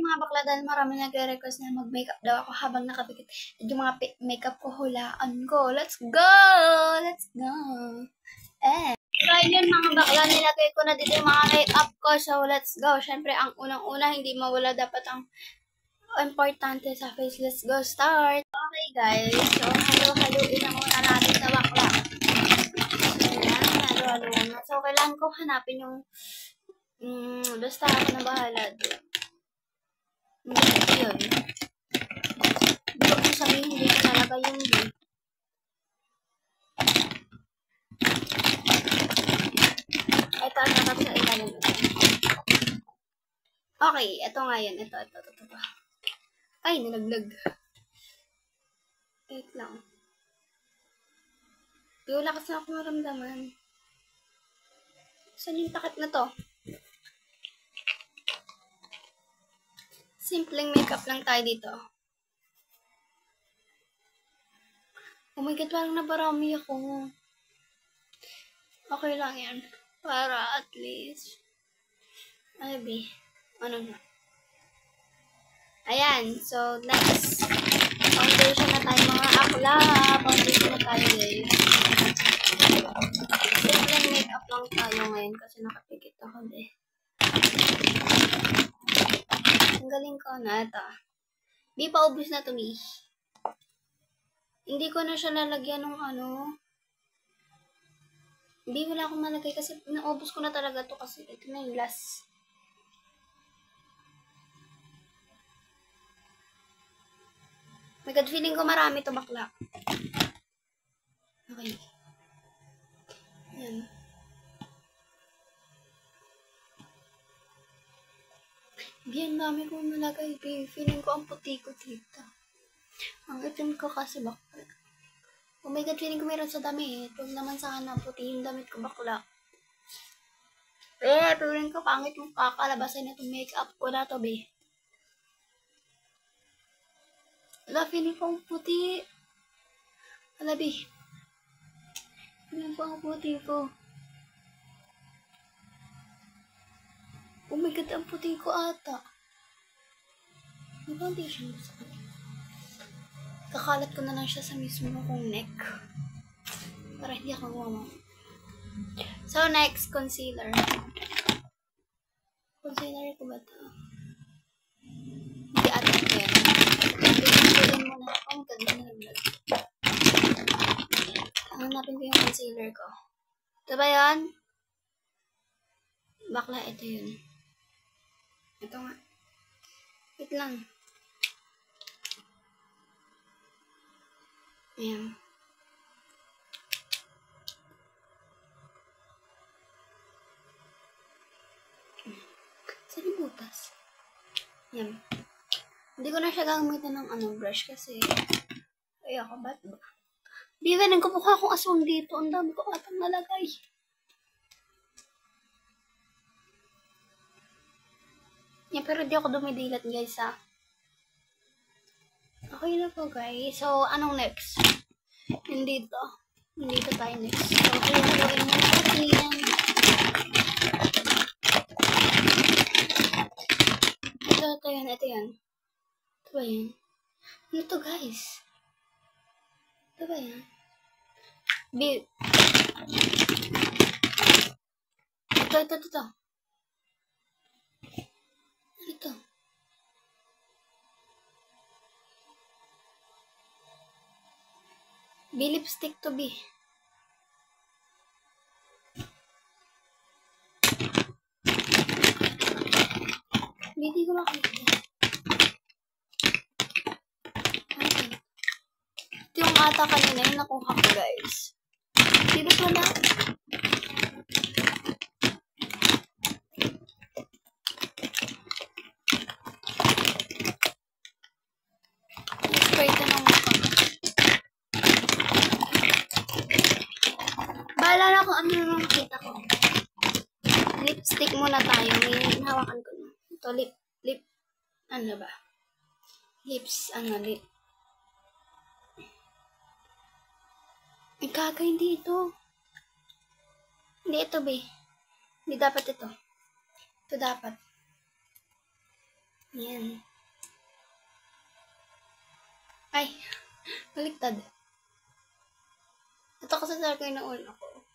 mga bakla dahil marami nagre-request na mag-makeup daw ako habang nakapikit. At yung mga makeup ko hulaan ko. Let's go! Let's go! So, yun mga bakla, nilagay ko na dito yung mga makeup ko. So, let's go. Siyempre, ang unang-una, hindi mawala dapat ang importante sa face. Let's go, start! Okay, guys. So, halo-haluin na muna natin sa bakla. So, yan. Halo-halo na. So, kailangan ko hanapin yung basta ako na bahala doon. Yun. Hindi ko sabihin, hindi ko nalagay yung B. Ito ang nakap sa ilalim. Okay, ito nga yun. Ito. Ay, nalaglag. Wait lang. Di wala kasi ako maramdaman. Saan yung takip na to? Simpleng makeup lang tayo dito. Oh my God, parang nabarami ako. Okay lang yan. Para at least. Maybe. Ano na. Ayan. So, next. Foundation na tayo mga akla. Foundation na tayo guys. Simpleng makeup lang tayo ngayon kasi nakapikit ako deh. Ang galing ko na ito. Di pa ubus na to, Hindi ko na siya lalagyan ng ano. Hindi wala akong malagay kasi naubos ko na talaga to kasi ito na yung last. My God, feeling ko marami to bakla. Okay. Yan. Bien, dami kong nalagay, babe. Feeling ko ang puti ko dito. Ang itim ko kasi bakla. Oh my God, feeling ko meron sa damit. Huwag naman sana puti yung damit ko bakla. Feeling ko pangit yung kakalabasan na itong makeup ko na to, babe. Wala, feeling ko ang puti. Wala, babe. Feeling ko ang puti ko. Oh my God, ang puti ko ata. May foundation mo sa kanya. Kakalat ko na lang siya sa mismo kong neck. Para hindi ako mawawala. So, next, concealer. Concealer ko ba ito? Hindi ata ko yan. Pinagpilin mo na. Oh my God, nalaglag. Hanapin ko yung concealer ko. Ito ba yan? Bakla, ito yun. Ito nga. Wait lang. Ayan. Saan yung butas? Ayan. Hindi ko na siya gagamitin ng brush kasi ayoko, ba't ba? Bigan, nagkapukha akong aswang dito. Ang dami ko atang nalagay. Yeah, pero di ako dumidilat guys ha. Okay na po guys. So, anong next? Nandito tayo next. So, haluin mo natin. Ito yan. Ito ba yan? Ano to guys? Ito ba yan? Ito. Ito. Lipstick to be. Hindi ko makita. Okay. Ito yung ata kanina yung nakuha ko guys. Di ba wala? Spray ito ng mukha. Bahala na kung ano naman makita ko. Lipstick muna tayo. May hawakan ko na. Ito, lip. Ano ba? Lips, lip. Ay, kaga, hindi ito. Hindi ito, be. Hindi dapat ito. Ito dapat. Yan. Ay, baliktad. Ito kasi talaga yung nauna ko.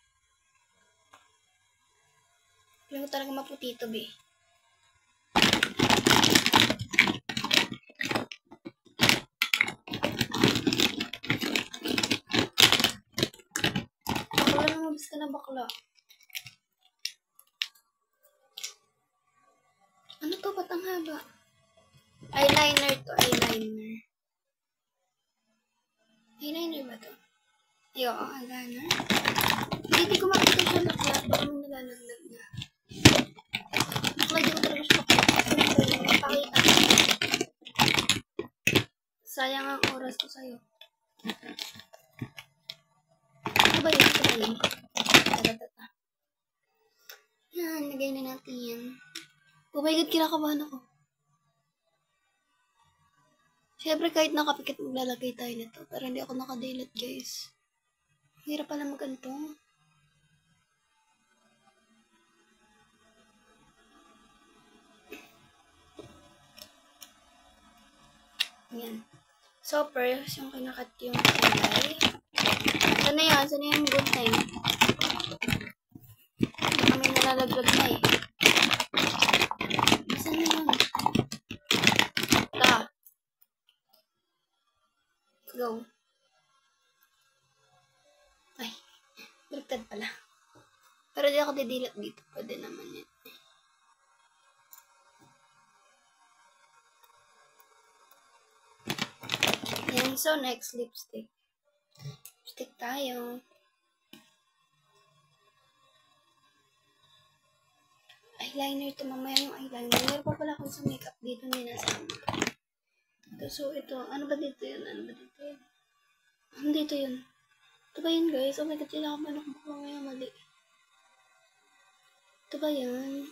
Alam ko talaga maputi ito, be. Bakla na, mabis ka na bakla. Ano to? Ba't ang haba? Eyeliner to, eyeliner. Eyeliner ba to? Ayo, eyeliner. Hindi ko makita siya bakla. Baka mo nalalaglag na. Bakla, di ko talaga siya pakita. Sayang ang oras ko sa'yo. Ito ba yun? Ito ba yun? Tata. Yan, lagay na natin yan. Oh my God, kinakabahan ako. Siyempre, kahit nakapikit, maglalagay tayo nito. Pero hindi ako nakadilat, guys. Hirap pala mag-ganto. Yan. So, first, yung kinakat yung kulay. Sana yan? Sana yung good time? Baka may nalalaglag na eh. Saan na yun? Ta. Go. Ay, baliktad pala. Pero di ako didilat dito. Pwede naman yan. Yan, so next, lipstick. Lipstick tayo. Eyeliner to, mamaya yung eyeliner. Meron pa pala akong sa makeup dito na nasama. So, ito. Ano ba dito yun? Ano ba dito yun? Ano dito yun? Ito ba yun, guys? Oh my God, kailangan ba nakabukla ngayon mali? Ito ba yan?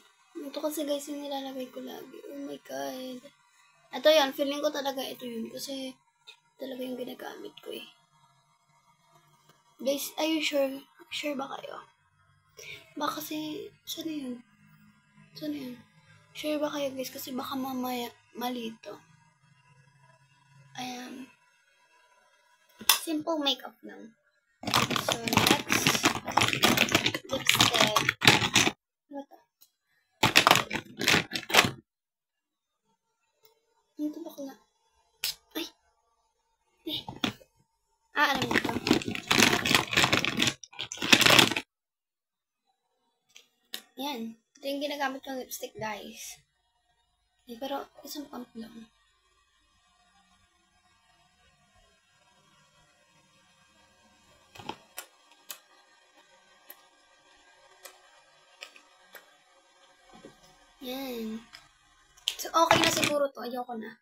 Ito kasi, guys, yung nilalagay ko lagi. Oh my God. Ito yan. Feeling ko talaga ito yun. Kasi, talaga yung ginagamit ko eh. Guys, are you sure? Sure ba kayo? Baka kasi, saan yun? Saan yun? Sure ba kayo, guys? Kasi baka mamaya mali ito. Ayan. Simple makeup lang. So, next, lipstick. Ano to? Ano to bakla? Ay! Eh. Alam mo ito. Yan. Ito yung ginagamit kong lipstick, guys. Eh, pero, isang pump lang. Yan. So, okay na siguro to. Ayoko na.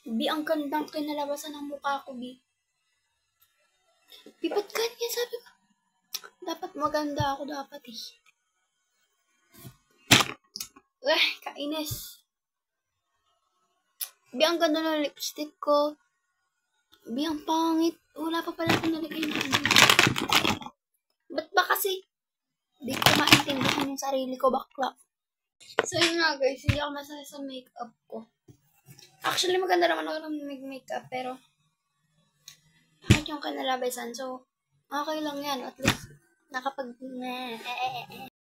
Bi, ang gandang kinalabasan ng mukha ko, Bi. Bi, ba't ganyan? Sabi ko, dapat maganda ako dapat eh. Kainis. Bi, ang ganda ng lipstick ko. Bi, ang pangit. Wala pa pala akong nalagay na ano. Ba't ba kasi? Di ko maintindihan yung sarili ko, bakla. So, yun nga guys, hindi ako masaya sa makeup ko. Actually, maganda naman ako ng makeup, pero kahit yung kinalabasan, so, okay lang yan. At least, nakapag,